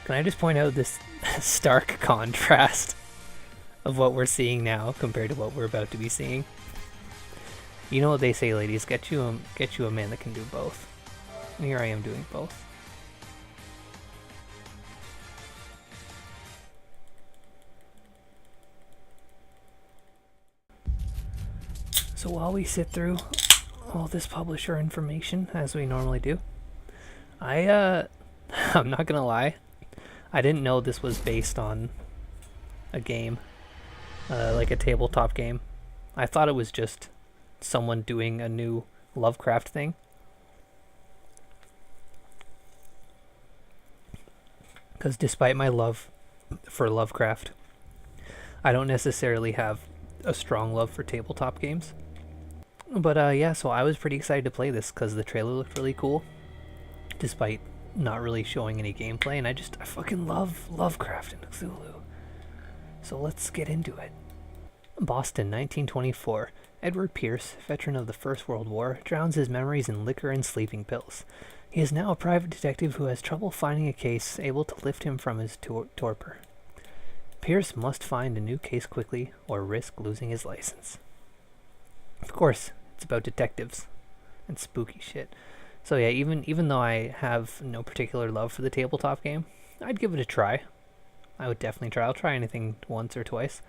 Can I just point out this stark contrast of what we're seeing now compared to what we're about to be seeing? You know what they say, ladies, get you a man that can do both. And here I am doing both. So while we sit through all this publisher information, as we normally do, I'm not gonna lie, I didn't know this was based on a game, like a tabletop game. I thought it was just someone doing a new Lovecraft thing. Because despite my love for Lovecraft, I don't necessarily have a strong love for tabletop games. But yeah, so I was pretty excited to play this because the trailer looked really cool, despite not really showing any gameplay, and I fucking love Lovecraft and Cthulhu. So let's get into it. Boston, 1924. Edward Pierce, veteran of the First World War, drowns his memories in liquor and sleeping pills. He is now a private detective who has trouble finding a case able to lift him from his torpor. Pierce must find a new case quickly or risk losing his license. Of course, it's about detectives and spooky shit. So yeah, even though I have no particular love for the tabletop game, I'd give it a try. I would definitely try. I'll try anything once or twice.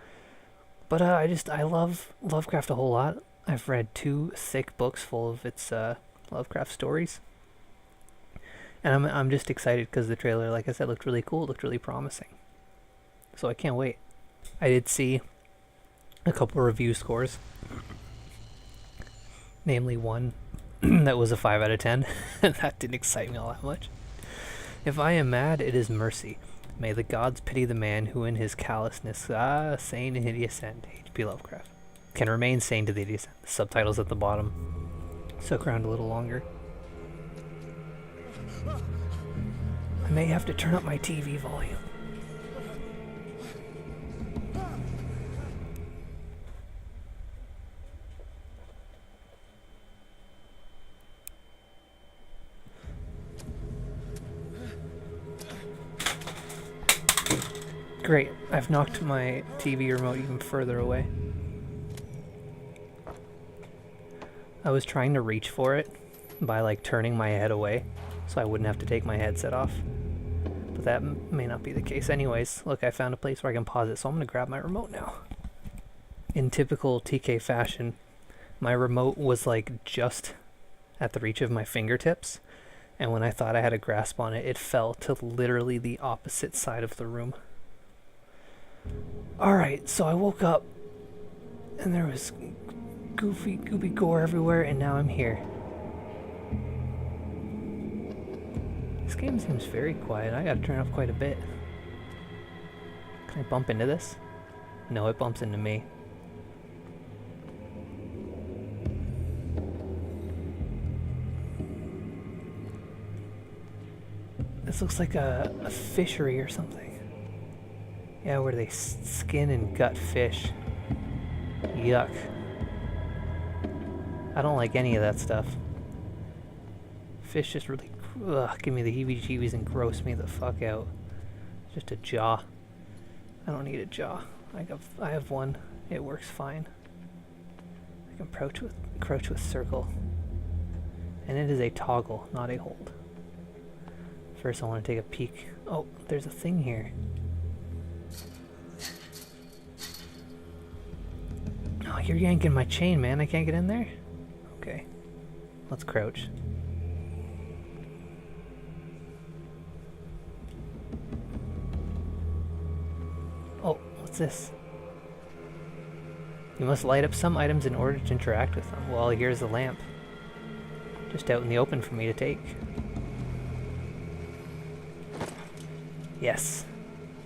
But I love Lovecraft a whole lot. I've read 2 thick books full of its Lovecraft stories. And I'm just excited because the trailer, like I said, looked really cool, looked really promising. So I can't wait. I did see a couple review scores. Namely one that was a 5 out of 10. That didn't excite me all that much. If I am mad, it is mercy. May the gods pity the man who in his callousness, sane and hideous end, H.P. Lovecraft, can remain sane to the hideous end. The subtitles at the bottom. Stuck around a little longer. I may have to turn up my TV volume. Great, I've knocked my TV remote even further away. I was trying to reach for it by like turning my head away so I wouldn't have to take my headset off. But that may not be the case. Anyways, look, I found a place where I can pause it, so I'm going to grab my remote now. In typical TK fashion, my remote was like just at the reach of my fingertips, and when I thought I had a grasp on it, it fell to literally the opposite side of the room. Alright, so I woke up and there was goofy gore everywhere, and now I'm here. This game seems very quiet. I gotta turn up quite a bit. Can I bump into this? No, it bumps into me. This looks like a fishery or something. Yeah, where they skin and gut fish. Yuck. I don't like any of that stuff. Fish just really give me the heebie-jeebies and gross me the fuck out. Just a jaw. I don't need a jaw. I have one. It works fine. I can crouch with circle. And it is a toggle, not a hold. First I want to take a peek. Oh, there's a thing here. Oh, you're yanking my chain, man. I can't get in there? Okay. Let's crouch. Oh, what's this? You must light up some items in order to interact with them. Well, here's the lamp. Just out in the open for me to take. Yes.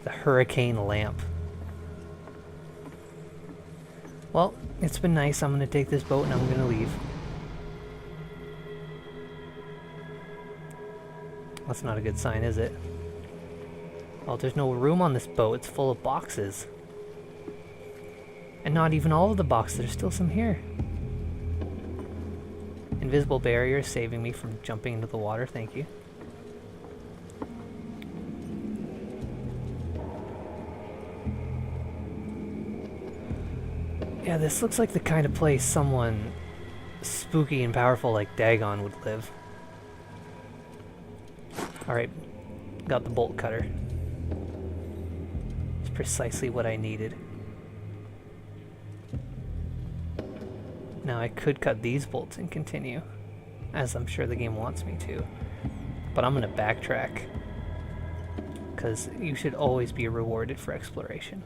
The hurricane lamp. Well, it's been nice. I'm going to take this boat and I'm going to leave. That's not a good sign, is it? Well, there's no room on this boat. It's full of boxes. And not even all of the boxes. There's still some here. Invisible barrier saving me from jumping into the water. Thank you. Yeah, this looks like the kind of place someone spooky and powerful like Dagon would live. Alright, got the bolt cutter. It's precisely what I needed. Now I could cut these bolts and continue, as I'm sure the game wants me to. But I'm gonna backtrack, because you should always be rewarded for exploration.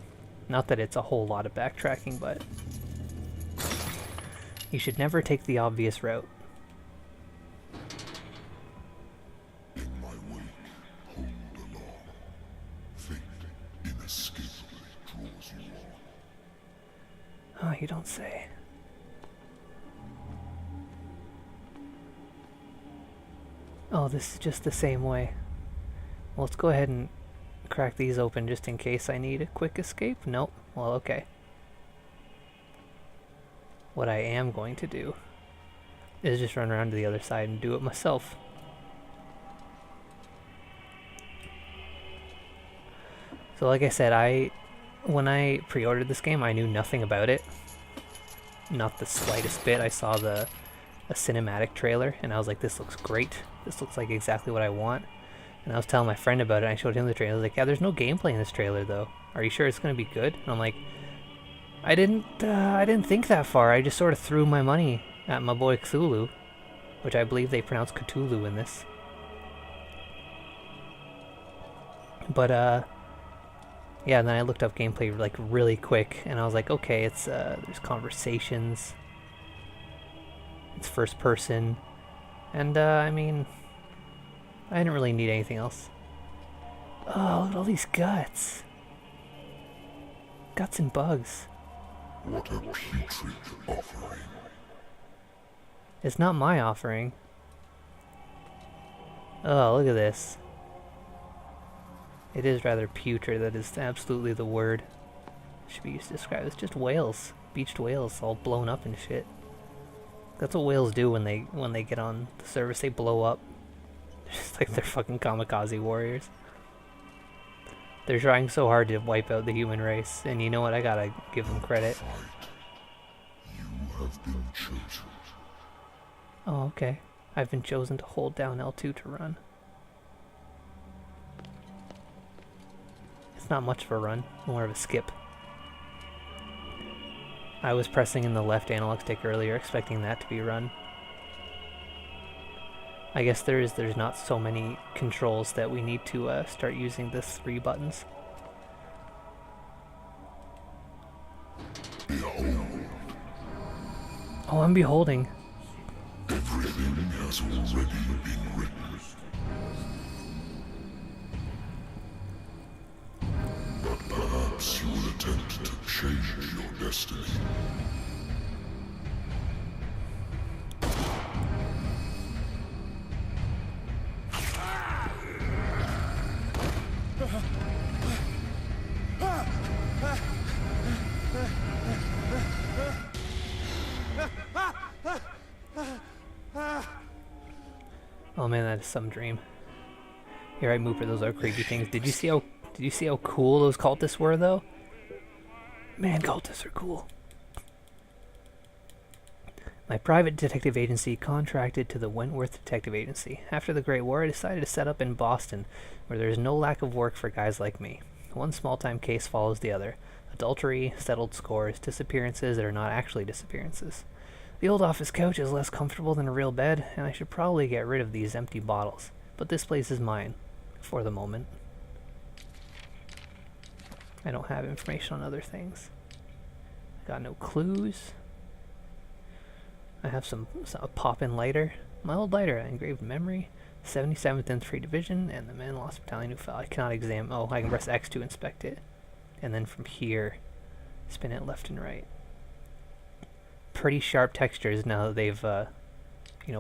Not that it's a whole lot of backtracking, but you should never take the obvious route. In my wake, hold along. Fate inescapably draws you on. Oh, you don't say. Oh, this is just the same way. Well, let's go ahead and crack these open just in case I need a quick escape. Nope. Well, okay. What I am going to do is just run around to the other side and do it myself. So like I said, when I pre-ordered this game, I knew nothing about it. Not the slightest bit. I saw a cinematic trailer and I was like, this looks great. This looks like exactly what I want. And I was telling my friend about it, and I showed him the trailer. I was like, yeah, there's no gameplay in this trailer though. Are you sure it's going to be good? And I'm like, I didn't think that far. I just sort of threw my money at my boy Cthulhu, which I believe they pronounce Cthulhu in this. But yeah, and then I looked up gameplay like really quick, and I was like, okay, it's there's conversations, it's first person, and I mean, I didn't really need anything else. Oh, look at all these guts. Guts and bugs. What a putrid offering. It's not my offering. Oh, look at this. It is rather putrid, that is absolutely the word. Should be used to describe it. It's just whales. Beached whales all blown up and shit. That's what whales do when they get on the surface, they blow up. Just like they're fucking kamikaze warriors. They're trying so hard to wipe out the human race, and you know what? I gotta give them credit. You have been chosen. Oh, okay. I've been chosen to hold down L2 to run. It's not much of a run, more of a skip. I was pressing in the left analog stick earlier, expecting that to be run. I guess there's not so many controls that we need to start using the 3 buttons. Behold. Oh, I'm beholding. Everything has already been written. But perhaps you will attempt to change your destiny. Oh man, that is some dream. You're right, Mooper, those are creepy things. Did you see how cool those cultists were though? Man, cultists are cool. My private detective agency contracted to the Wentworth Detective Agency. After the Great War, I decided to set up in Boston, where there is no lack of work for guys like me. One small-time case follows the other. Adultery, settled scores, disappearances that are not actually disappearances. The old office couch is less comfortable than a real bed, and I should probably get rid of these empty bottles. But this place is mine, for the moment. I don't have information on other things. I got no clues. I have a pop-in lighter. My old lighter, engraved memory, 77th Infantry Division, and the Man Lost Battalion who fell. I cannot examine. Oh, I can press X to inspect it. And then from here, spin it left and right. Pretty sharp textures now that they've,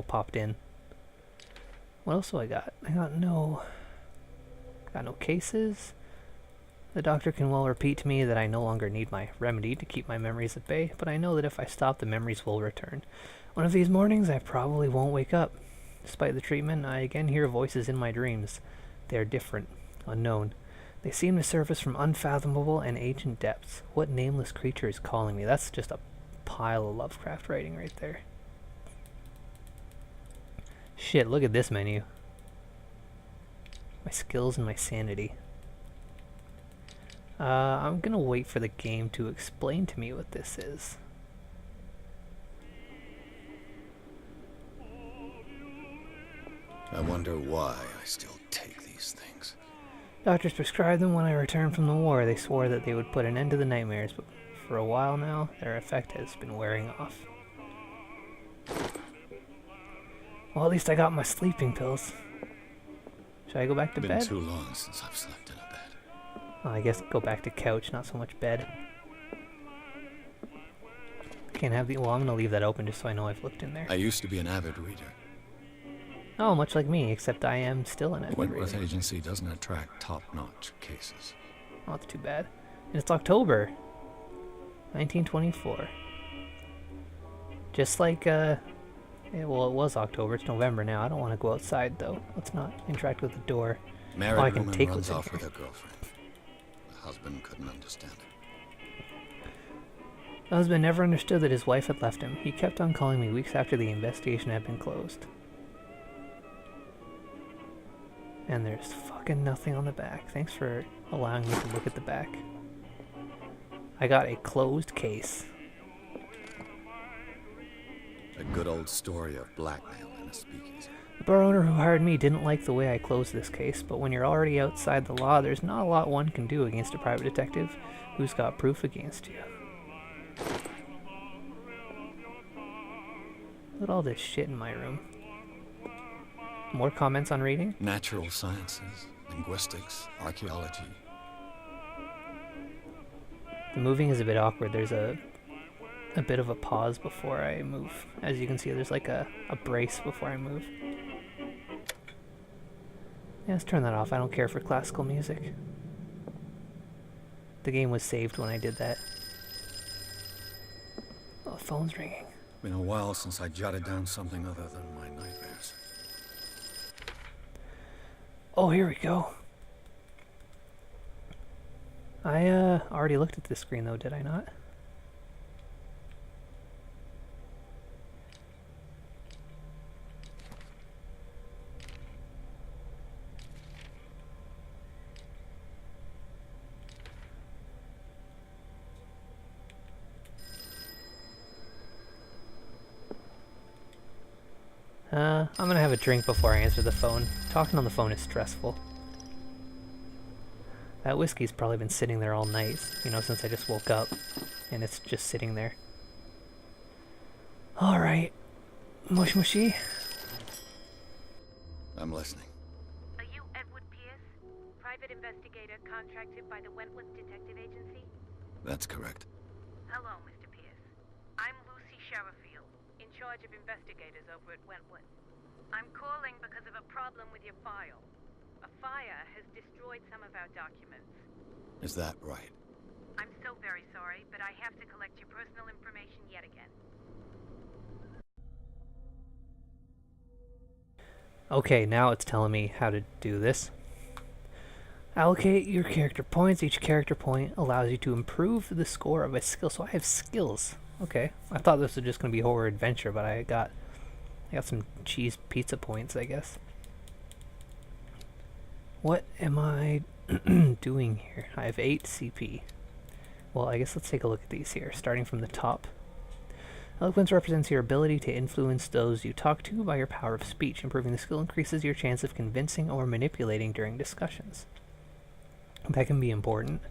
popped in. What else do I got? I got no cases. The doctor can well repeat to me that I no longer need my remedy to keep my memories at bay, but I know that if I stop, the memories will return. One of these mornings, I probably won't wake up. Despite the treatment, I again hear voices in my dreams. They are different, unknown. They seem to surface from unfathomable and ancient depths. What nameless creature is calling me? That's just a pile of Lovecraft writing right there. Shit, look at this menu. My skills and my sanity. I'm gonna wait for the game to explain to me what this is. I wonder why I still take these things. Doctors prescribed them when I returned from the war. They swore that they would put an end to the nightmares, but for a while now, their effect has been wearing off. Well, at least I got my sleeping pills. Should I go back to bed? It's been too long since I've slept in a bed. Well, I guess go back to couch, not so much bed. Can't have the... Well, I'm gonna leave that open just so I know I've looked in there. I used to be an avid reader. Oh, much like me, except I am still an The avid Wentworth reader. Agency doesn't attract top-notch cases. Oh, that's too bad. And it's October 1924. Just like, well, it was October. It's November now. I don't want to go outside, though. Let's not interact with the door. Married I can woman take runs what's in off here. with her girlfriend. The husband couldn't understand it. The husband never understood that his wife had left him. He kept on calling me weeks after the investigation had been closed. And there's fucking nothing on the back. Thanks for allowing me to look at the back. I got a closed case. A good old story of blackmail in a speakeasy. The bar owner who hired me didn't like the way I closed this case, but when you're already outside the law, there's not a lot one can do against a private detective who's got proof against you. Look at all this shit in my room. More comments on reading? Natural sciences, linguistics, archaeology. The moving is a bit awkward. There's a bit of a pause before I move. As you can see, there's like a brace before I move. Yeah, let's turn that off. I don't care for classical music. The game was saved when I did that. Oh, the phone's ringing. Been a while since I jotted down something other than my nightmares. Oh, here we go. I already looked at this screen though, did I not? I'm gonna have a drink before I answer the phone. Talking on the phone is stressful. That whiskey's probably been sitting there all night, you know, since I just woke up. And it's just sitting there. Alright. Mush mushy. I'm listening. Are you Edward Pierce, private investigator contracted by the Wentworth Detective Agency? That's correct. Hello, Mr. Pierce. I'm Lucy Sherifield, in charge of investigators over at Wentworth. I'm calling because of a problem with your file. A fire has destroyed some of our documents. Is that right? I'm so very sorry, but I have to collect your personal information yet again. Okay, now it's telling me how to do this. Allocate your character points. Each character point allows you to improve the score of a skill. So I have skills. Okay. I thought this was just going to be horror adventure, but I got some cheese pizza points, I guess. What am I doing here? I have 8 CP. Well, I guess let's take a look at these here, starting from the top. Eloquence represents your ability to influence those you talk to by your power of speech. Improving the skill increases your chance of convincing or manipulating during discussions. That can be important.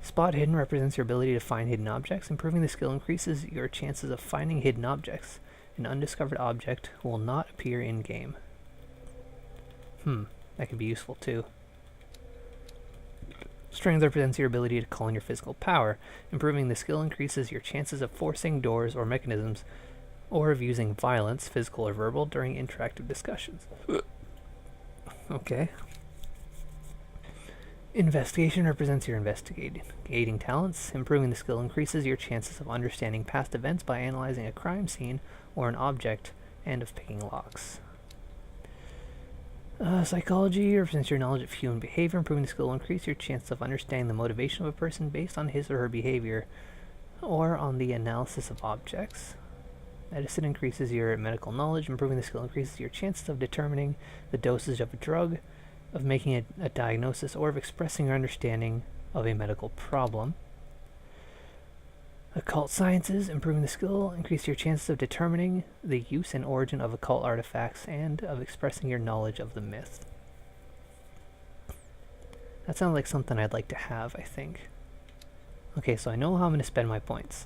Spot hidden represents your ability to find hidden objects. Improving the skill increases your chances of finding hidden objects. An undiscovered object will not appear in-game. That can be useful too. Strength represents your ability to call in your physical power. Improving the skill increases your chances of forcing doors or mechanisms, or of using violence, physical or verbal, during interactive discussions. Okay. Investigation represents your investigating talents. Improving the skill increases your chances of understanding past events by analyzing a crime scene or an object, and of picking locks. Psychology represents your knowledge of human behavior. Improving the skill will increase your chance of understanding the motivation of a person based on his or her behavior or on the analysis of objects. Medicine increases your medical knowledge. Improving the skill increases your chances of determining the dosage of a drug, of making a diagnosis, or of expressing your understanding of a medical problem. Occult sciences, improving the skill, increase your chances of determining the use and origin of occult artifacts and of expressing your knowledge of the myth. That sounds like something I'd like to have, I think. Okay, so I know how I'm going to spend my points.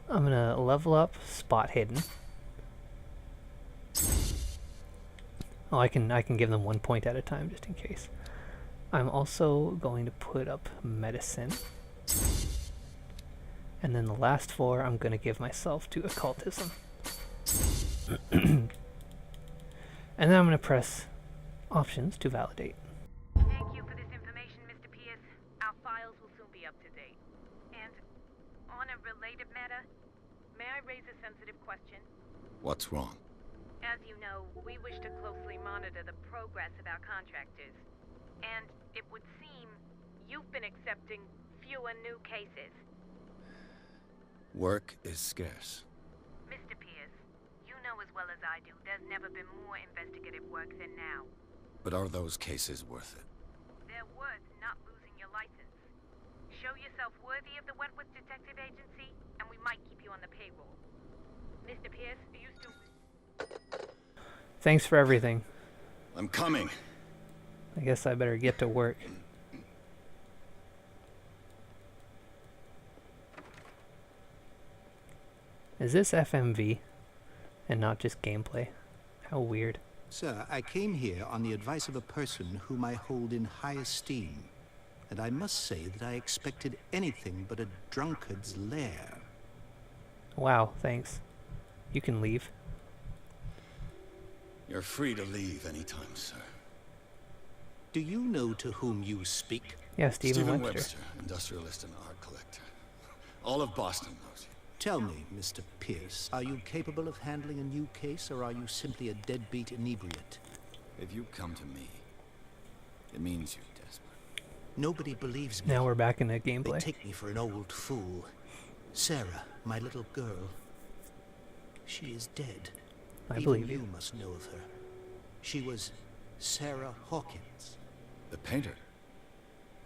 I'm going to level up Spot Hidden. Oh, I can give them 1 point at a time just in case. I'm also going to put up Medicine. And then the last 4 I'm going to give myself to Occultism. And then I'm going to press Options to validate. Thank you for this information, Mr. Pierce. Our files will soon be up to date. And on a related matter, may I raise a sensitive question? What's wrong? As you know, we wish to closely monitor the progress of our contractors. And it would seem you've been accepting fewer new cases. Work is scarce. Mr. Pierce, you know as well as I do there's never been more investigative work than now. But are those cases worth it? They're worth not losing your license. Show yourself worthy of the Wentworth Detective Agency, and we might keep you on the payroll. Mr. Pierce, are you still... Thanks for everything. I'm coming. I guess I better get to work. Is this FMV and not just gameplay? How weird. Sir, I came here on the advice of a person whom I hold in high esteem, and I must say that I expected anything but a drunkard's lair. Wow, thanks. You can leave. You're free to leave anytime, sir. Do you know to whom you speak? Yeah, Stephen Webster. Industrialist and art collector. All of Boston knows you. Tell me, Mr. Pierce, are you capable of handling a new case, or are you simply a deadbeat inebriate? If you come to me, it means you're desperate. Nobody believes me. Now we're back in the They gameplay. take me for an old fool. Sarah, my little girl, she is dead. I Even believe you you. must know of her. She was Sarah Hawkins. The painter?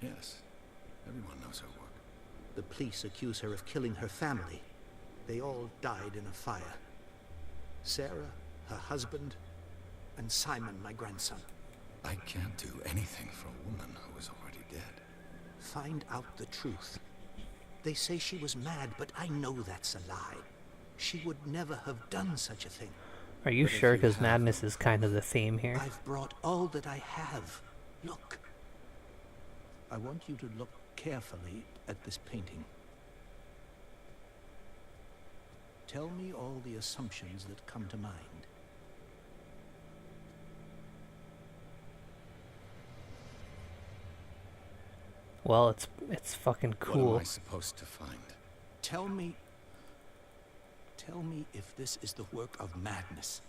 Yes. Everyone knows her work. The police accuse her of killing her family. They all died in a fire. Sarah, her husband, and Simon, my grandson. I can't do anything for a woman who is already dead. Find out the truth. They say she was mad, but I know that's a lie. She would never have done such a thing. Are you But if sure? you Because have- madness is kind of the theme here. I've brought all that I have. Look. I want you to look carefully at this painting. Tell me all the assumptions that come to mind. Well, it's fucking What cool. am I supposed to find? Tell me if this is the work of madness.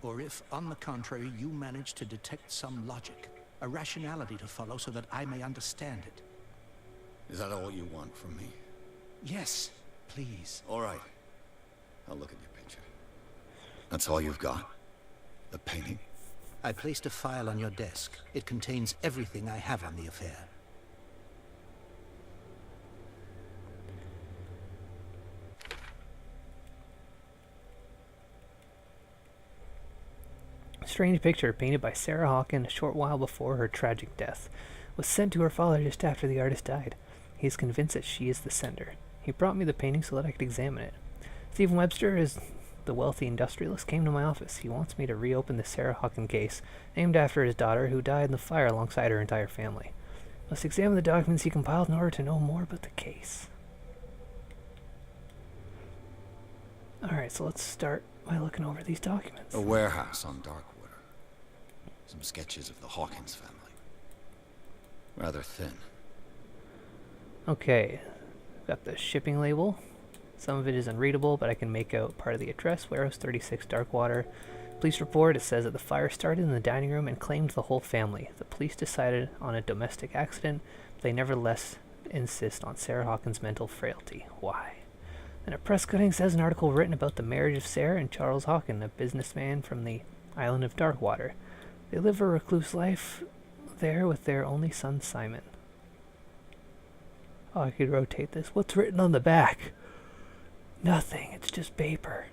Or if, on the contrary, you manage to detect some logic, a rationality to follow so that I may understand it. Is that all you want from me? Yes, please. All right. I'll look at your picture. That's all you've got? The painting? I placed a file on your desk. It contains everything I have on the affair. Strange picture painted by Sarah Hawkins a short while before her tragic death was sent to her father just after the artist died. He is convinced that she is the sender. He brought me the painting so that I could examine it. Stephen Webster is the wealthy industrialist came to my office. He wants me to reopen the Sarah Hawkins case, named after his daughter who died in the fire alongside her entire family. Must examine the documents he compiled in order to know more about the case. Alright, so let's start by looking over these documents. A warehouse on Darkwater. Some sketches of the Hawkins family. Rather thin. Okay, got the shipping label. Some of it is unreadable, but I can make out part of the address. Warehouse 36 Darkwater. Police report, it says that the fire started in the dining room and claimed the whole family. The police decided on a domestic accident, but they nevertheless insist on Sarah Hawkins' mental frailty. Why? And a press cutting says an article written about the marriage of Sarah and Charles Hawkins, a businessman from the island of Darkwater. They live a recluse life there with their only son, Simon. Oh, I could rotate this. What's written on the back? Nothing. It's just paper.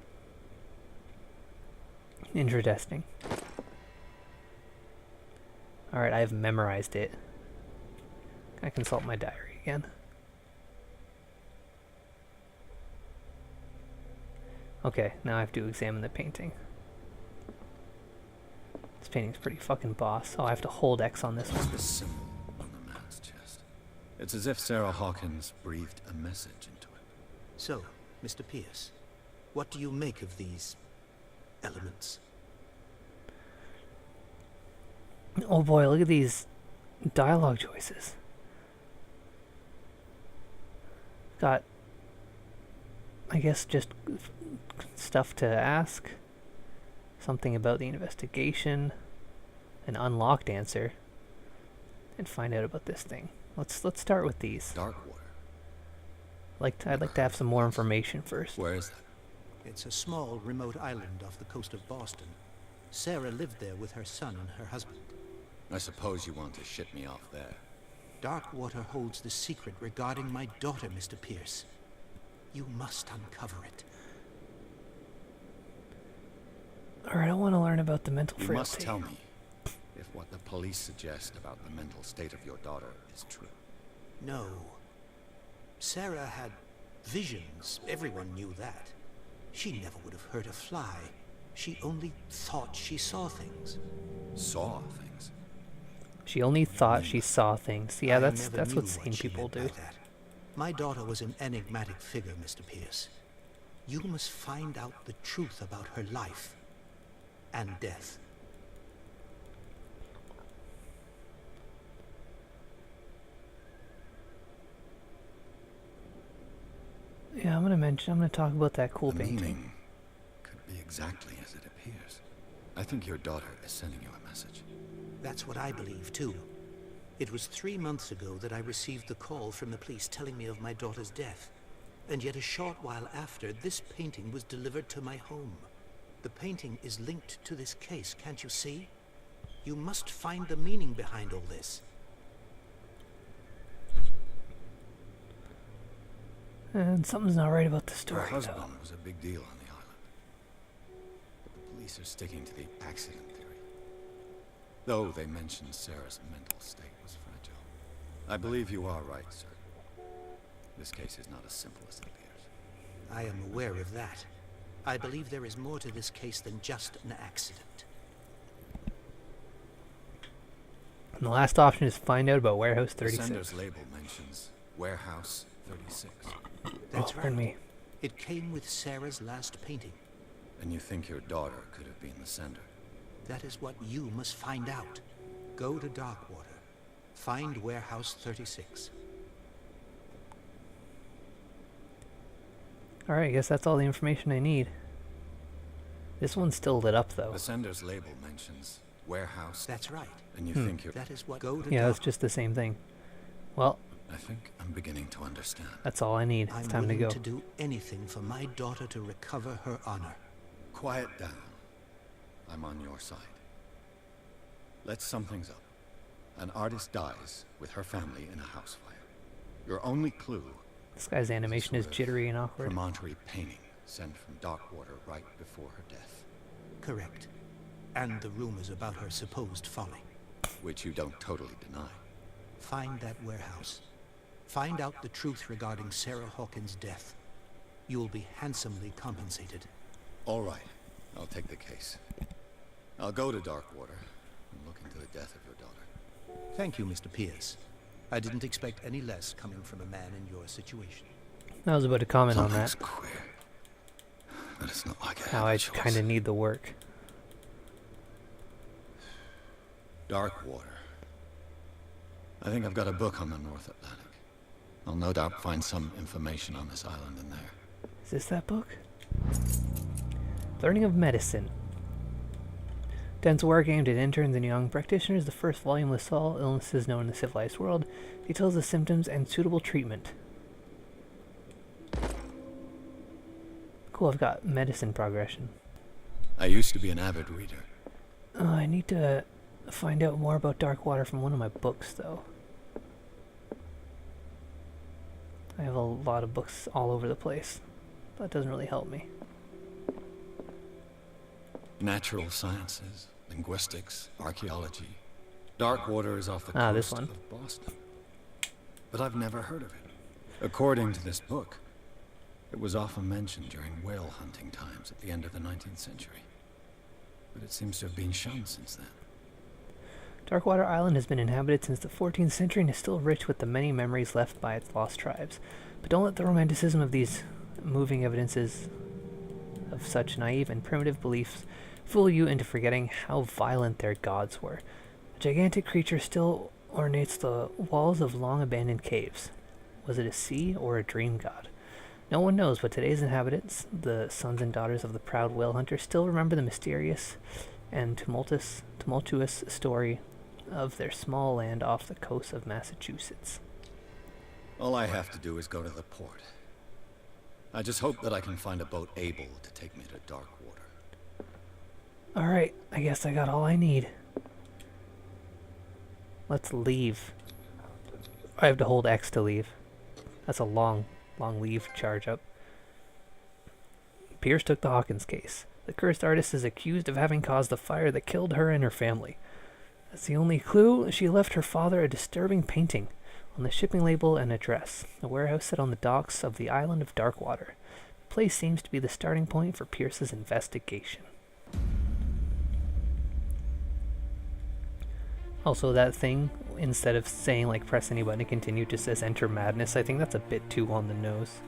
Interesting. Alright, I have memorized it. Can I consult my diary again? Okay, now I have to examine the painting. This painting's pretty fucking boss. Oh, I have to hold X on this one. The symbol on the man's chest. It's as if Sarah Hawkins breathed a message into it. So, Mr. Pierce, what do you make of these elements? Oh boy, look at these dialogue choices. Got, I guess, just stuff to ask. Something about the investigation. An unlocked answer. And find out about this thing. Let's start with these. Darkwater. I'd like to have some more information first. Where is that? It's a small, remote island off the coast of Boston. Sarah lived there with her son and her husband. I suppose you want to ship me off there. Darkwater holds the secret regarding my daughter, Mr. Pierce. You must uncover it. Alright, I want to learn about the mental You frailty. must tell me if what the police suggest about the mental state of your daughter is true. No. Sarah had visions. Everyone knew that. She never would have hurt a fly. She only thought she saw things. Saw things? She only thought she saw things. Yeah, I that's never what knew sane she people meant by do. that. My daughter was an enigmatic figure, Mr. Pierce. You must find out the truth about her life and death. Yeah, I'm gonna talk about that cool The painting. meaning could be exactly as it appears. I think your daughter is sending you a message. That's what I believe, too. It was 3 months ago that I received the call from the police telling me of my daughter's death. And yet a short while after, this painting was delivered to my home. The painting is linked to this case, can't you see? You must find the meaning behind all this. And something's not right about the Her story, husband though. was a big deal on the island. But the police are sticking to the accident theory. Though they mentioned Sarah's mental state was fragile. I believe you are right, sir. This case is not as simple as it appears. I am aware of that. I believe there is more to this case than just an accident. And the last option is find out about Warehouse The 36. sender's label mentions Warehouse 36. That's Pardon right. me. It came with Sarah's last painting. And you think your daughter could have been the sender? That is what you must find out. Go to Darkwater. Find Warehouse 36. Alright, I guess that's all the information I need. This one's still lit up, though. The sender's label mentions Warehouse. That's right. And you think you're... That is what... Go to Yeah, that's Dark- just the same thing. Well, I think I'm beginning to understand. that's all I need. I'm It's time to willing go. to do anything for my daughter to recover her honor. Quiet down. I'm on your side. Let's sum things up. An artist dies with her family in a house fire. Your only clue... This guy's animation is sort of jittery and awkward. promontory painting sent from Darkwater right before her death. Correct. And the rumors about her supposed folly. Which you don't totally deny. Find that warehouse. Find out the truth regarding Sarah Hawkins' death. You'll be handsomely compensated. All right. I'll take the case. I'll go to Darkwater and look into the death of your daughter. Thank you, Mr. Pierce. I didn't expect any less coming from a man in your situation. I was about to comment on Something's that. queer. But it's not like I How have I a choice. kind of need the work. Darkwater. I think I've got a book on the North Atlantic. I'll no doubt find some information on this island in there. Is this that book? Learning of Medicine. Dense wargame to interns and young practitioners, the first volume lists all illnesses known in the civilized world, details the symptoms and suitable treatment. Cool, I've got medicine progression. I used to be an avid reader. I need to find out more about Darkwater from one of my books, though. I have a lot of books all over the place. That doesn't really help me. Natural sciences, linguistics, archaeology. Darkwater is off the this coast one. of Boston. But I've never heard of it. According to this book, it was often mentioned during whale hunting times at the end of the 19th century. But it seems to have been shunned since then. Darkwater Island has been inhabited since the 14th century and is still rich with the many memories left by its lost tribes. But don't let the romanticism of these moving evidences of such naive and primitive beliefs fool you into forgetting how violent their gods were. A gigantic creature still ornates the walls of long-abandoned caves. Was it a sea or a dream god? No one knows, but today's inhabitants, the sons and daughters of the proud whale hunter, still remember the mysterious and tumultuous story of their small land off the coast of Massachusetts. All I have to do is go to the port. I just hope that I can find a boat able to take me to Darkwater. Alright, I guess I got all I need. Let's leave. I have to hold X to leave. That's a long leave charge up. Pierce took the Hawkins case. The cursed artist is accused of having caused the fire that killed her and her family. That's the only clue. She left her father a disturbing painting on the shipping label and address. A warehouse set on the docks of the island of Darkwater. The place seems to be the starting point for Pierce's investigation. Also, that thing, instead of saying like press any button to continue, just says enter madness. I think that's a bit too on the nose.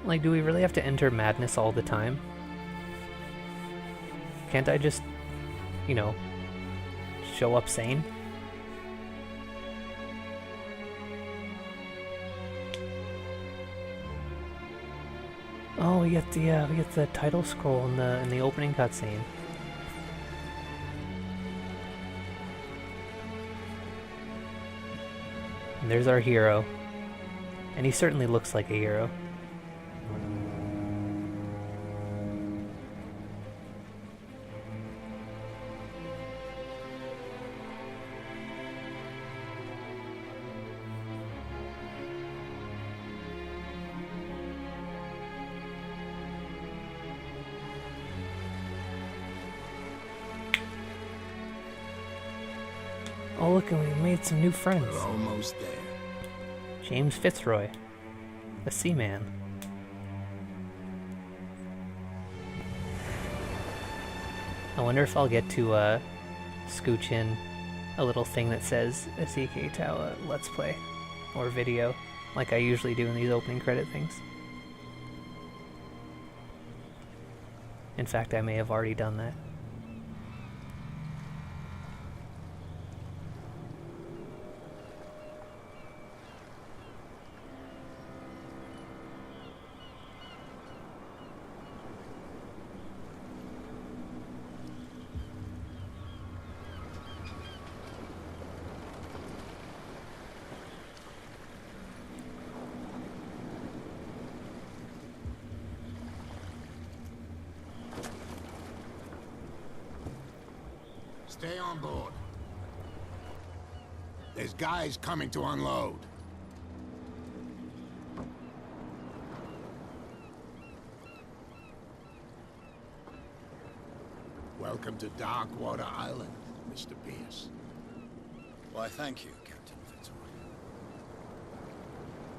Like, do we really have to enter madness all the time? Can't I just, you know, show up sane? Oh, we get the title scroll in the opening cutscene. And there's our hero. And he certainly looks like a hero. Oh, look, and we made some new friends. We're almost there. James Fitzroy, the Seaman. I wonder if I'll get to scooch in a little thing that says CK Tau Let's Play or video, like I usually do in these opening credit things. In fact, I may have already done that. Stay on board. There's guys coming to unload. Welcome to Darkwater Island, Mr. Pierce. Why, thank you, Captain Fitzroy.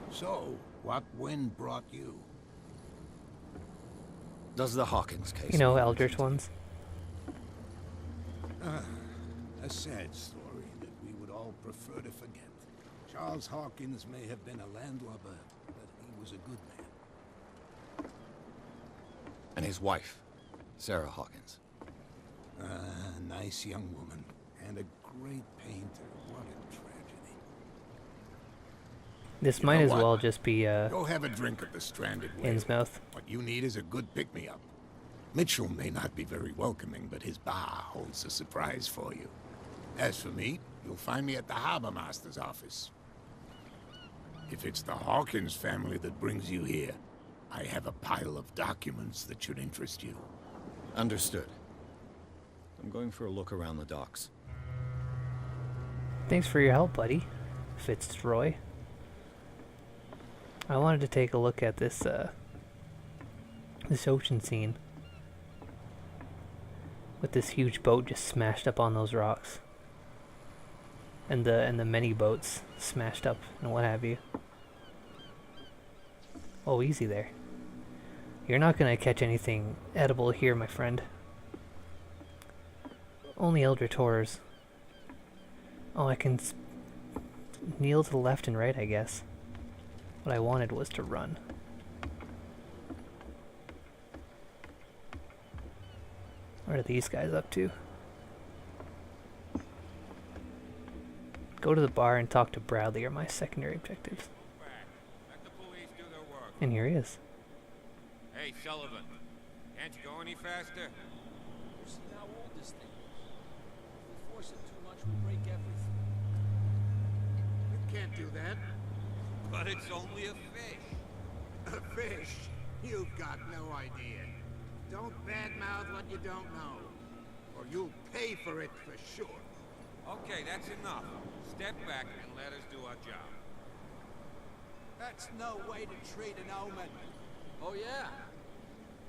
So, what wind brought you? Does the Hawkins case... You know, eldritch ones. A sad story that we would all prefer to forget. Charles Hawkins may have been a landlubber, but he was a good man. And his wife, Sarah Hawkins. A nice young woman, and a great painter. What a tragedy. This You might know as what? well just be Go have a drink at the stranded whale. Innsmouth. What you need is a good pick-me-up. Mitchell may not be very welcoming, but his bar holds a surprise for you. As for me, you'll find me at the Harbor Master's office. If it's the Hawkins family that brings you here, I have a pile of documents that should interest you. Understood. I'm going for a look around the docks. Thanks for your help, buddy. Fitzroy. I wanted to take a look at this this ocean scene with this huge boat just smashed up on those rocks, and the many boats smashed up and what have you. Oh, easy there. You're not gonna catch anything edible here, my friend. Only eldritch horrors. Oh, I can kneel to the left and right, I guess. What I wanted was to run. What are these guys up to? Go to the bar and talk to Bradley are my secondary objectives. Let the police do their work. And here he is. Hey, Sullivan. Can't you go any faster? You see how old this thing is? If we force it too much, we'll break everything. You can't do that. But it's only a fish. A fish? You've got no idea. Don't badmouth what you don't know, or you'll pay for it for sure. Okay, that's enough. Step back and let us do our job. That's no way to treat an omen. Oh yeah?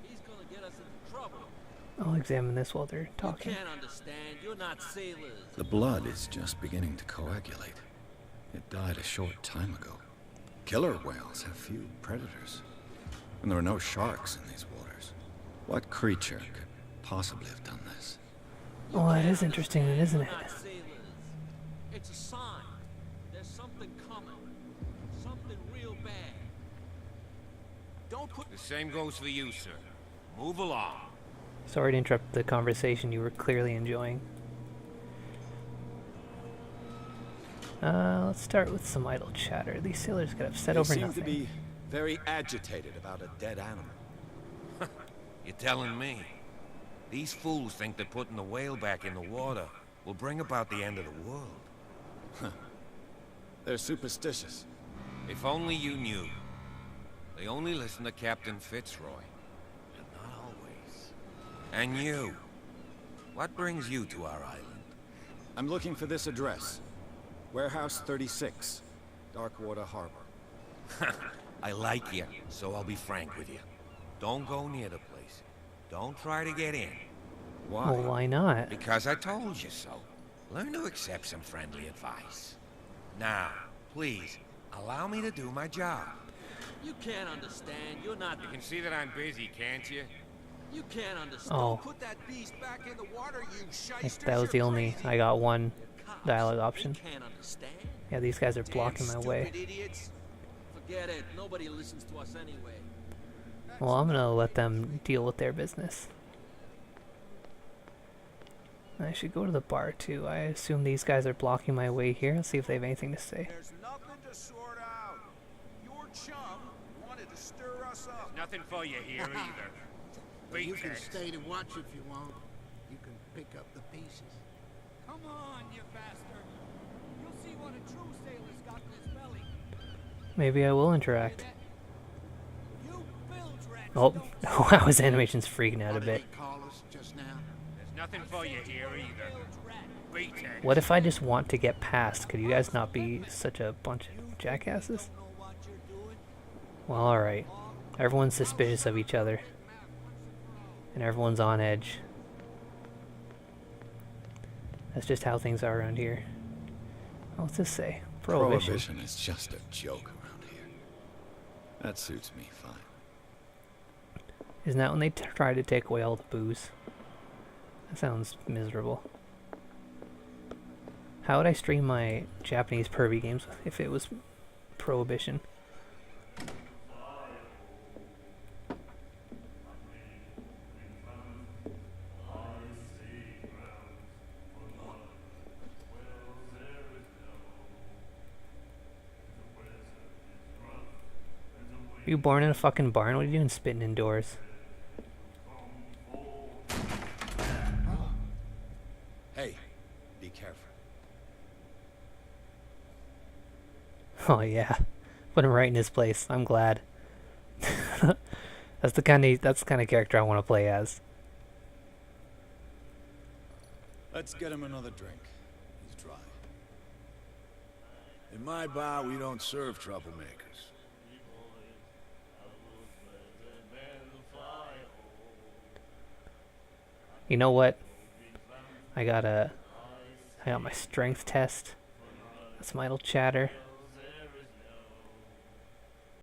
He's gonna get us into trouble. I'll examine this while they're You talking. can't understand. You're not sailors. The blood is just beginning to coagulate. It died a short time ago. Killer whales have few predators. And there are no sharks in these waters. What creature could possibly have done this? Oh, that is interesting, isn't it? We're not sailors. It's a sign. There's something coming. Something real bad. Don't put... The same goes for you, sir. Move along. Sorry to interrupt the conversation you were clearly enjoying. Let's start with some idle chatter. These sailors get upset They over seem nothing. to be very agitated about a dead animal. You're telling me? These fools think that putting the whale back in the water will bring about the end of the world. They're superstitious. If only you knew. They only listen to Captain Fitzroy. And not always. And you. What brings you to our island? I'm looking for this address. Warehouse 36, Darkwater Harbor. I like you, so I'll be frank with you. Don't go near the place. Don't try to get in. Why? Well, why not? Because I told you so. Learn to accept some friendly advice. Now, please, allow me to do my job. You can't understand. You're not... You can see that I'm busy, can't you? You can't understand. Oh, Put that beast back in the water, you if shysters. that was the only... I got one Cops, dialogue option. They can't understand. Yeah, these guys are blocking my way. Idiots. Forget it. Nobody listens to us anyway. Well, I'm gonna let them deal with their business. I should go to the bar too. I assume these guys are blocking my way here. Let's see if they have anything to say. There's nothing to sort out. Your chum wanted to stir us up. Nothing for you here either. You Beat can it. stay to watch if you want. You can pick up the pieces. Come on, you bastard! You'll see what a true sailor's got in his belly. Maybe I will interact. You bilge rats Oh, don't wow, his animation's freaking out a What did bit. they call us just now? There's nothing for you here either. bilge rat. Beat it. What if I just want to get past? Could you guys not be such a bunch of jackasses? Know what you're doing? Well, alright. Everyone's suspicious of each other. And everyone's on edge. That's just how things are around here. What's this say? Prohibition. Prohibition is just a joke around here. That suits me fine. Isn't that when they try to take away all the booze? That sounds miserable. How would I stream my Japanese pervy games if it was Prohibition? You born in a fucking barn? What are you doing spitting indoors? Oh yeah, put him right in his place. I'm glad. That's the kind of character I want to play as. Let's get him another drink. He's dry. In my bar, we don't serve troublemakers. You know what? I got my strength test. That's my little chatter.